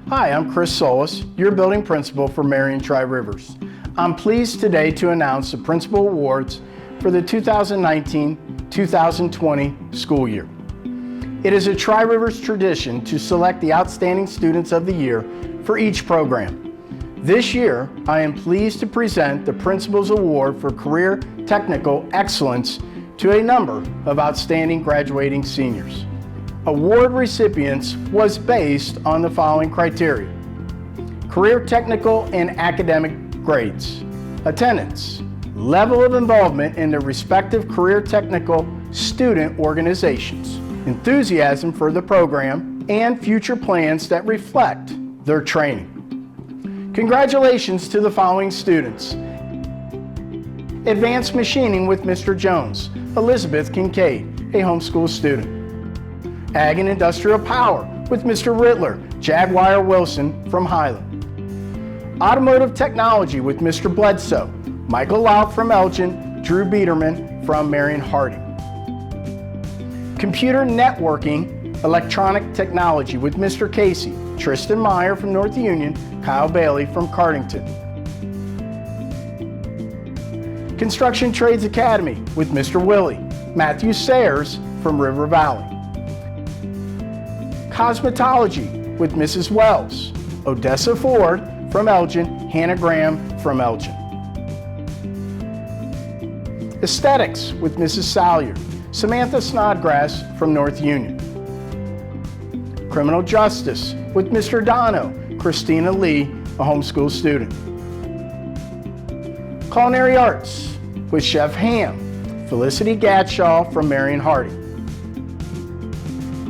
Hi, I'm Chris Solis, your building principal for Marion Tri-Rivers. I'm pleased today to announce the principal awards for the 2019-2020 school year. It is a Tri-Rivers tradition to select the outstanding students of the year for each program. This year, I am pleased to present the Principal's Award for Career Technical Excellence to a number of outstanding graduating seniors. Award recipients was based on the following criteria: career technical and academic grades, attendance, level of involvement in their respective career technical student organizations, enthusiasm for the program, and future plans that reflect their training. Congratulations to the following students: Advanced Machining with Mr. Jones, Elizabeth Kincaid, a homeschool student. Ag and Industrial Power with Mr. Rittler, Jaguar Wilson from Highland. Automotive Technology with Mr. Bledsoe, Michael Laut from Elgin, Drew Biederman from Marion Harding. Computer Networking, Electronic Technology with Mr. Casey, Tristan Meyer from North Union, Kyle Bailey from Cardington. Construction Trades Academy with Mr. Willie, Matthew Sayers from River Valley. Cosmetology with Mrs. Wells, Odessa Ford from Elgin, Hannah Graham from Elgin. Aesthetics with Mrs. Salyer, Samantha Snodgrass from North Union. Criminal Justice with Mr. Dono, Christina Lee, a homeschool student. Culinary Arts with Chef Ham, Felicity Gatshaw from Marion Harding.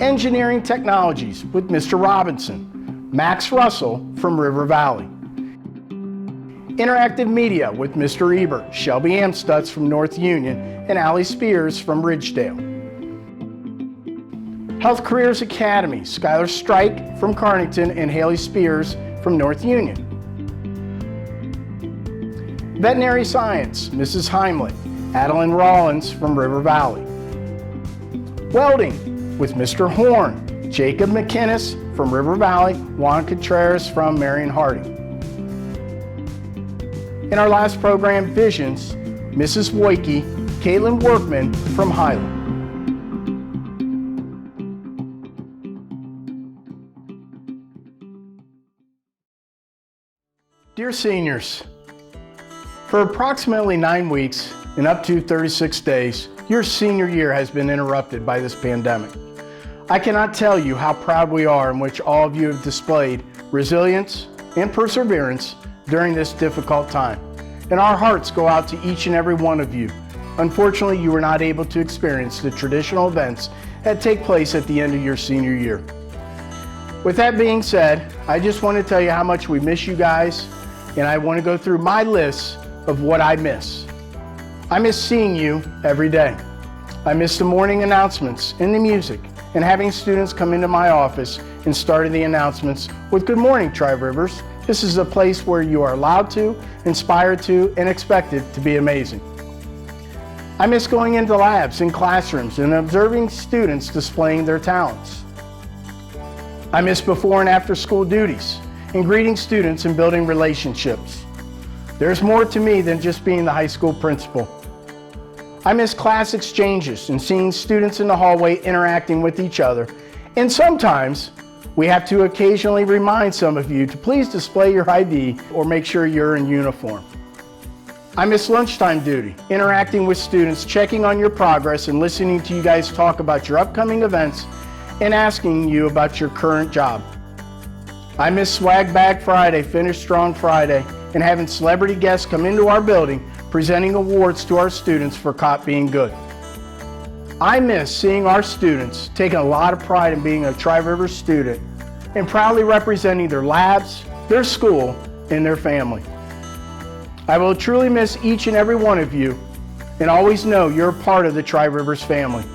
Engineering Technologies with Mr. Robinson, Max Russell from River Valley. Interactive Media with Mr. Ebert, Shelby Amstutz from North Union, and Allie Spears from Ridgedale. Health Careers Academy, Skylar Strike from Cardington and Haley Spears from North Union. Veterinary Science, Mrs. Heimlich, Adeline Rollins from River Valley. Welding with Mr. Horn, Jacob McInnes from River Valley, Juan Contreras from Marion Harding. In our last program, Visions, Mrs. Woike, Caitlin Workman from Highland. Dear seniors, for approximately 9 weeks and up to 36 days, your senior year has been interrupted by this pandemic. I cannot tell you how proud we are in which all of you have displayed resilience and perseverance during this difficult time. And our hearts go out to each and every one of you. Unfortunately, you were not able to experience the traditional events that take place at the end of your senior year. With that being said, I just want to tell you how much we miss you guys, and I want to go through my list of what I miss. I miss seeing you every day. I miss the morning announcements and the music, and having students come into my office and starting the announcements with "Good morning, Tri-Rivers." This is a place where you are allowed to, inspired to, and expected to be amazing. I miss going into labs and classrooms and observing students displaying their talents. I miss before and after school duties and greeting students and building relationships. There's more to me than just being the high school principal. I miss class exchanges and seeing students in the hallway interacting with each other. And sometimes we have to occasionally remind some of you to please display your ID or make sure you're in uniform. I miss lunchtime duty, interacting with students, checking on your progress, and listening to you guys talk about your upcoming events and asking you about your current job. I miss Swag Bag Friday, Finish Strong Friday, and having celebrity guests come into our building presenting awards to our students for COP being good. I miss seeing our students taking a lot of pride in being a Tri-Rivers student and proudly representing their labs, their school, and their family. I will truly miss each and every one of you and always know you're a part of the Tri-Rivers family.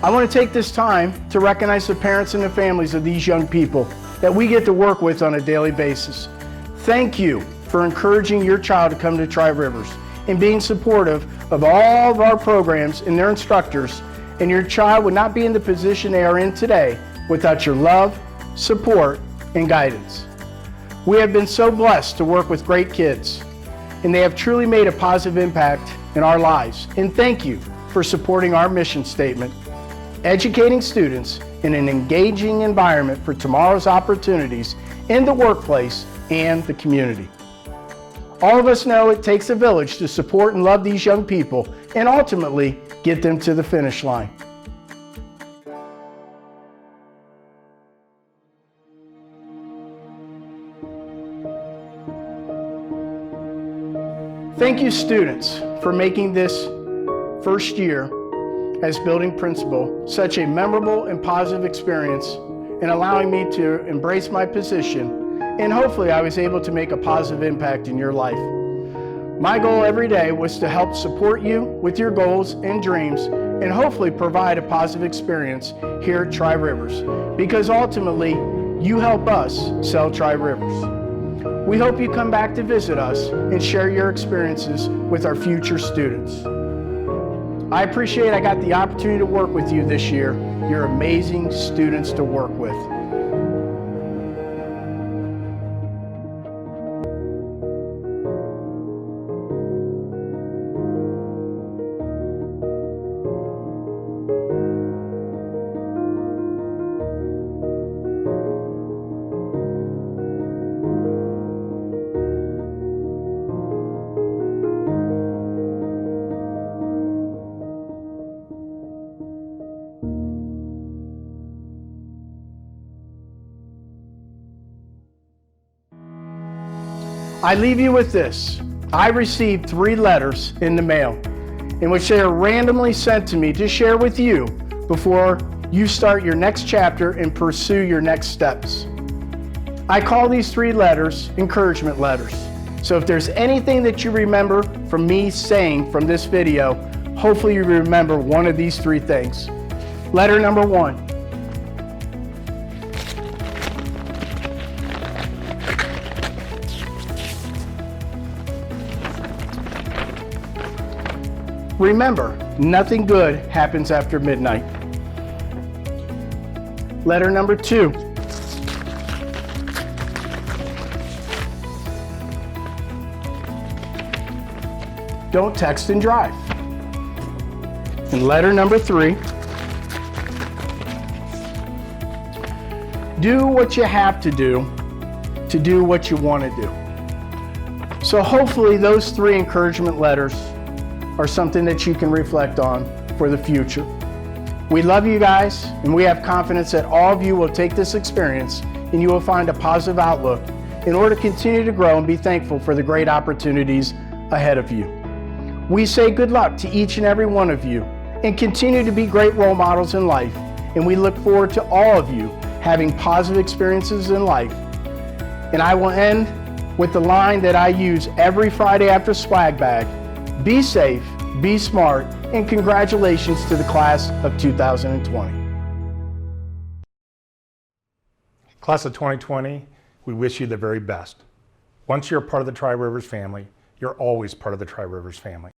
I want to take this time to recognize the parents and the families of these young people that we get to work with on a daily basis. Thank you for encouraging your child to come to Tri-Rivers and being supportive of all of our programs and their instructors, and your child would not be in the position they are in today without your love, support, and guidance. We have been so blessed to work with great kids, and they have truly made a positive impact in our lives. And thank you for supporting our mission statement, educating students in an engaging environment for tomorrow's opportunities in the workplace and the community. All of us know it takes a village to support and love these young people and ultimately get them to the finish line. Thank you, students, for making this first year as building principal such a memorable and positive experience and allowing me to embrace my position, and hopefully I was able to make a positive impact in your life. My goal every day was to help support you with your goals and dreams and hopefully provide a positive experience here at Tri-Rivers, because ultimately you help us sell Tri-Rivers. We hope you come back to visit us and share your experiences with our future students. I appreciate I got the opportunity to work with you this year. You're amazing students to work with. I leave you with this. I received 3 letters in the mail in which they are randomly sent to me to share with you before you start your next chapter and pursue your next steps. I call these 3 letters encouragement letters. So if there's anything that you remember from me saying from this video, hopefully you remember one of these 3 things. Letter number 1. Remember, nothing good happens after midnight. Letter number 2. Don't text and drive. And letter number 3. Do what you have to do to do what you want to do. So hopefully those 3 encouragement letters are something that you can reflect on for the future. We love you guys, and we have confidence that all of you will take this experience and you will find a positive outlook in order to continue to grow and be thankful for the great opportunities ahead of you. We say good luck to each and every one of you and continue to be great role models in life, and we look forward to all of you having positive experiences in life. And I will end with the line that I use every Friday after Swag Bag: be safe, be smart, and congratulations to the class of 2020. Class of 2020, we wish you the very best. Once you're a part of the Tri-Rivers family, you're always part of the Tri-Rivers family.